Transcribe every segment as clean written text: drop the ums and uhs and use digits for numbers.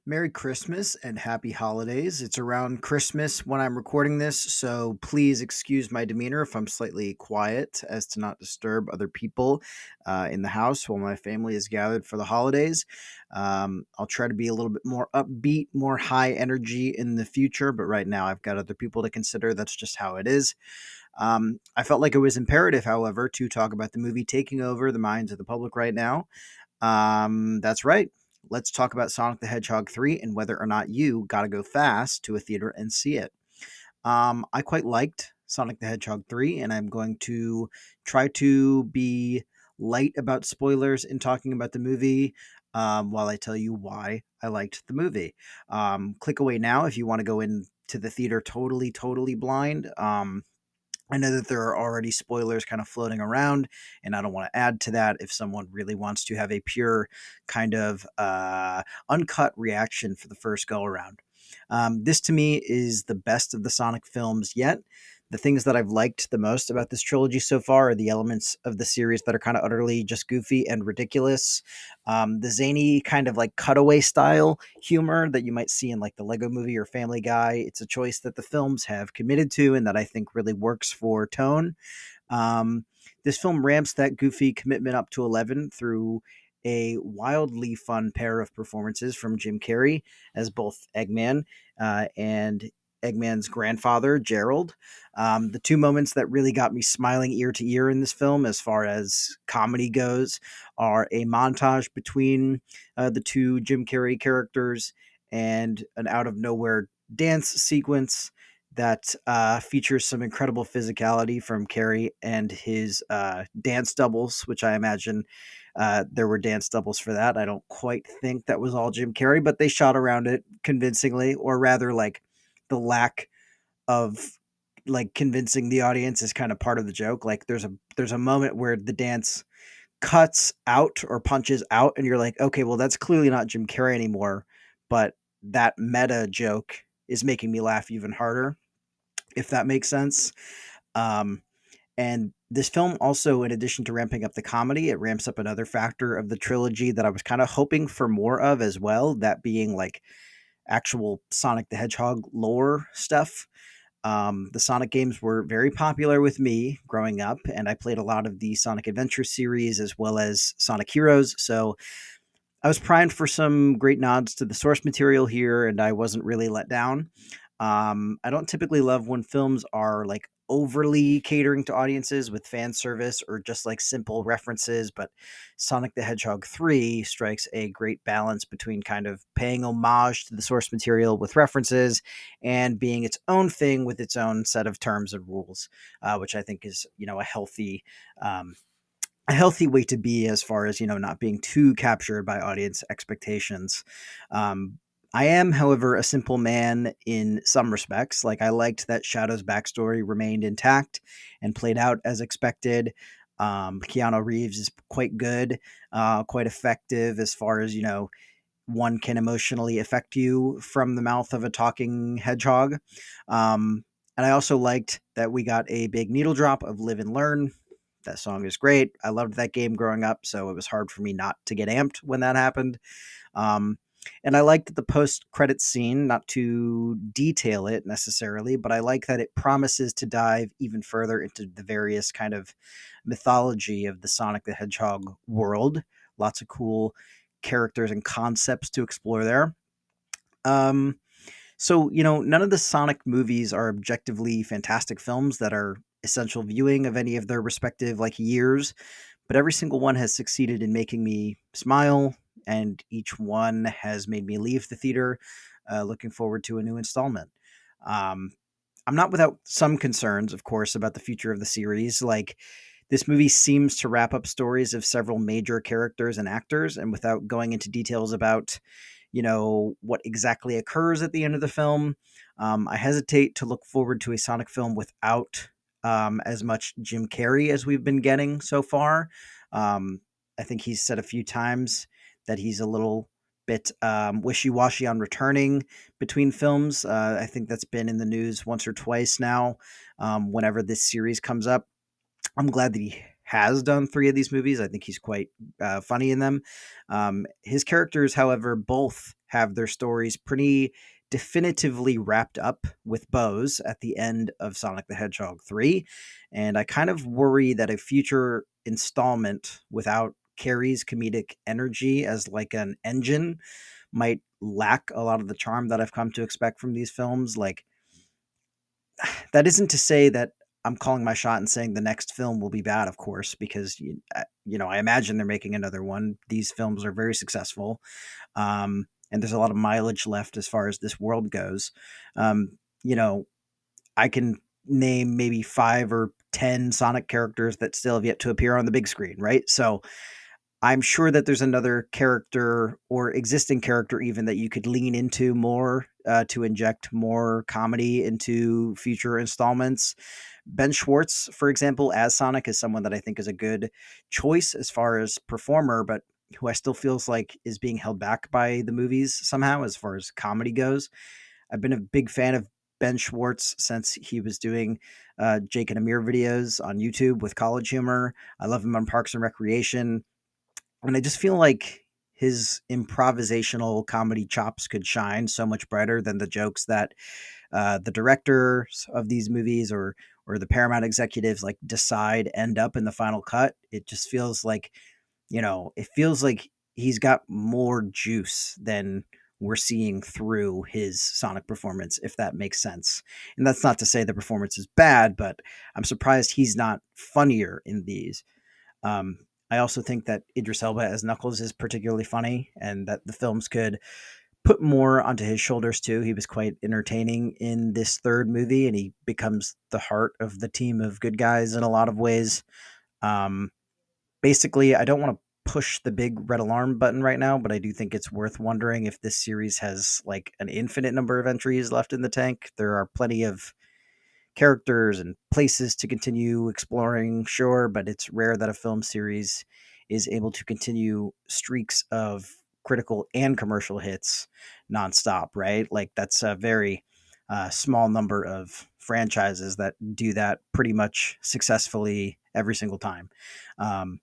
Merry Christmas and happy holidays. It's around Christmas when I'm recording this, so please excuse my demeanor if I'm slightly quiet as to not disturb other people in the house while my family is gathered for the holidays. I'll try to be a little bit more upbeat, more high energy in the future, but right now I've got other people to consider. That's just how it is. I felt like it was imperative, however, to talk about the movie taking over the minds of the public right now. That's right. Let's talk about Sonic the Hedgehog 3 and whether or not you got to go fast to a theater and see it. I quite liked Sonic the Hedgehog 3, and I'm going to try to be light about spoilers in talking about the movie while I tell you why I liked the movie. Click away now if you want to go into the theater totally blind. I know that there are already spoilers kind of floating around, and I don't want to add to that if someone really wants to have a pure kind of uncut reaction for the first go around. This to me is the best of the Sonic films yet. The things that I've liked the most about this trilogy so far are the elements of the series that are kind of utterly just goofy and ridiculous. The zany kind of like cutaway style humor that you might see in like the Lego movie or Family Guy. It's a choice that the films have committed to and that I think really works for tone. Um, this film ramps that goofy commitment up to 11 through a wildly fun pair of performances from Jim Carrey as both Eggman and Eggman's grandfather, Gerald. The two moments that really got me smiling ear to ear in this film, as far as comedy goes, are a montage between the two Jim Carrey characters and an out of nowhere dance sequence that features some incredible physicality from Carey and his dance doubles, which I imagine there were dance doubles for that. I don't quite think that was all Jim Carrey, but they shot around it convincingly, or rather, like the lack of like convincing the audience is kind of part of the joke. Like there's a moment where the dance cuts out or punches out, and you're like, okay, well that's clearly not Jim Carrey anymore, but that meta joke is making me laugh even harder, if that makes sense. Um, and this film also, in addition to ramping up the comedy, it ramps up another factor of the trilogy that I was kind of hoping for more of as well, that being like actual Sonic the Hedgehog lore stuff. The Sonic games were very popular with me growing up, and I played a lot of the Sonic Adventure series as well as Sonic Heroes. So I was primed for some great nods to the source material here, and I wasn't really let down. I don't typically love when films are like overly catering to audiences with fan service or just like simple references, but Sonic the Hedgehog 3 strikes a great balance between kind of paying homage to the source material with references and being its own thing with its own set of terms and rules, which I think is, um, a healthy way to be as far as not being too captured by audience expectations. um, I am, however, a simple man in some respects. Like, I liked that Shadow's backstory remained intact and played out as expected. Keanu Reeves is quite good, quite effective as far as one can emotionally affect you from the mouth of a talking hedgehog. And I also liked that we got a big needle drop of Live and Learn. That song is great. I loved that game growing up, so it was hard for me not to get amped when that happened. Um, and I liked the post credit scene, not to detail it necessarily, but I like that it promises to dive even further into the various kind of mythology of the Sonic the Hedgehog world. Lots of cool characters and concepts to explore there. Um, none of the Sonic movies are objectively fantastic films that are essential viewing of any of their respective like years, but every single one has succeeded in making me smile, and each one has made me leave the theater looking forward to a new installment. Um, I'm not without some concerns, of course, about the future of the series. Like, this movie seems to wrap up stories of several major characters and actors, and without going into details about, what exactly occurs at the end of the film, I hesitate to look forward to a Sonic film without as much Jim Carrey as we've been getting so far. Um, I think he's said a few times that he's a little bit wishy-washy on returning between films. I think that's been in the news once or twice now. Whenever this series comes up, I'm glad that he has done three of these movies. I think he's quite funny in them. His characters, however, both have their stories pretty definitively wrapped up with bows at the end of Sonic the Hedgehog 3. And I kind of worry that a future installment without Carrie's comedic energy as like an engine might lack a lot of the charm that I've come to expect from these films. Like, that isn't to say that I'm calling my shot and saying the next film will be bad, of course, because I imagine they're making another one. These films are very successful, and there's a lot of mileage left as far as this world goes. Um, you know, I can name maybe 5 or 10 Sonic characters that still have yet to appear on the big screen, right? So I'm sure that there's another character or existing character even that you could lean into more to inject more comedy into future installments. Ben Schwartz, for example, as Sonic is someone that I think is a good choice as far as performer, but who I still feels like is being held back by the movies somehow as far as comedy goes. I've been a big fan of Ben Schwartz since he was doing Jake and Amir videos on YouTube with College Humor. I love him on Parks and Recreation. And I just feel like his improvisational comedy chops could shine so much brighter than the jokes that the directors of these movies or the Paramount executives like decide end up in the final cut. It just feels like, it feels like he's got more juice than we're seeing through his Sonic performance, if that makes sense. And that's not to say the performance is bad, but I'm surprised he's not funnier in these. um, I also think that Idris Elba as Knuckles is particularly funny, and that the films could put more onto his shoulders too. He was quite entertaining in this third movie, and he becomes the heart of the team of good guys in a lot of ways. Um, Basically, I don't want to push the big red alarm button right now, but I do think it's worth wondering if this series has like an infinite number of entries left in the tank. There are plenty of characters and places to continue exploring, sure, but it's rare that a film series is able to continue streaks of critical and commercial hits nonstop, right? Like that's a very small number of franchises that do that pretty much successfully every single time. Um,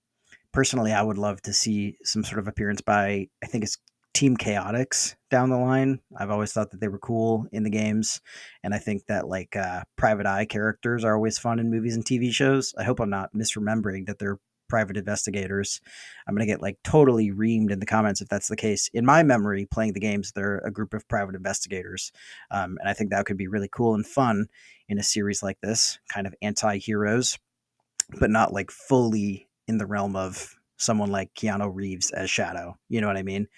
Personally, I would love to see some sort of appearance by, I think it's Team Chaotix down the line. I've always thought that they were cool in the games, and I think that like private eye characters are always fun in movies and TV shows. I hope I'm not misremembering that they're private investigators. I'm gonna get like totally reamed in the comments if that's the case. In my memory, playing the games, they're a group of private investigators, and I think that could be really cool and fun in a series like this, kind of anti-heroes but not like fully in the realm of someone like Keanu Reeves as Shadow. You know what I mean?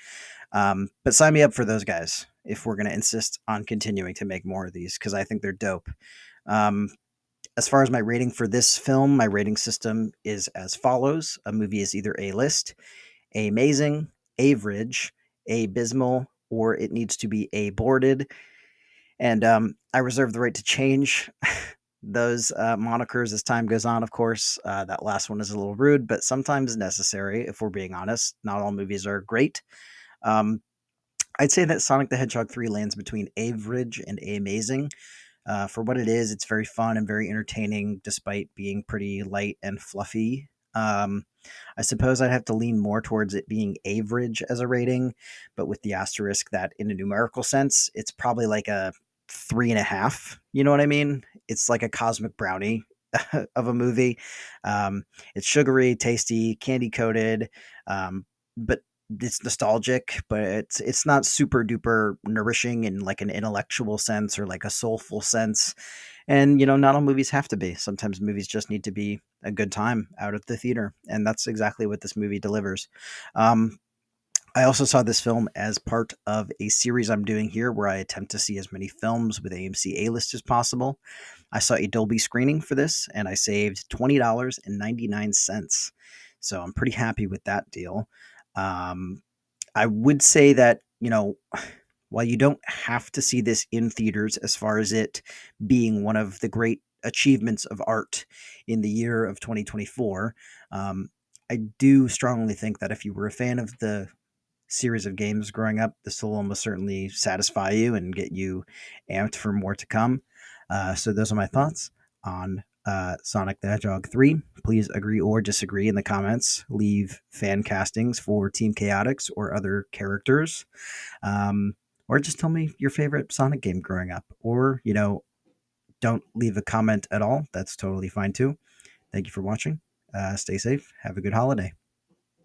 But sign me up for those guys if we're going to insist on continuing to make more of these because I think they're dope. Um, as far as my rating for this film, my rating system is as follows: a movie is either A list, A amazing, average, A abysmal, or it needs to be A boarded. And I reserve the right to change those monikers as time goes on, of course. That last one is a little rude, but sometimes necessary, if we're being honest. Not all movies are great. Um, I'd say that Sonic the Hedgehog 3 lands between average and A amazing. For what it is, it's very fun and very entertaining, despite being pretty light and fluffy. I suppose I'd have to lean more towards it being average as a rating, but with the asterisk that in a numerical sense, it's probably like a 3.5. You know what I mean? It's like a cosmic brownie of a movie. It's sugary, tasty, candy coated, but it's nostalgic, but it's not super duper nourishing in like an intellectual sense or like a soulful sense. And not all movies have to be. Sometimes movies just need to be a good time out at the theater, and that's exactly what this movie delivers. Um, I also saw this film as part of a series I'm doing here where I attempt to see as many films with AMC A list as possible. I saw a Dolby screening for this and I saved $20.99. So I'm pretty happy with that deal. Um, I would say that, while you don't have to see this in theaters as far as it being one of the great achievements of art in the year of 2024, um, I do strongly think that if you were a fan of the series of games growing up, this will almost certainly satisfy you and get you amped for more to come. So those are my thoughts on Sonic the Hedgehog 3. Please agree or disagree in the comments. Leave fan castings for Team Chaotix or other characters. Um, or just tell me your favorite Sonic game growing up. Or, don't leave a comment at all. That's totally fine too. Thank you for watching. Stay safe. Have a good holiday.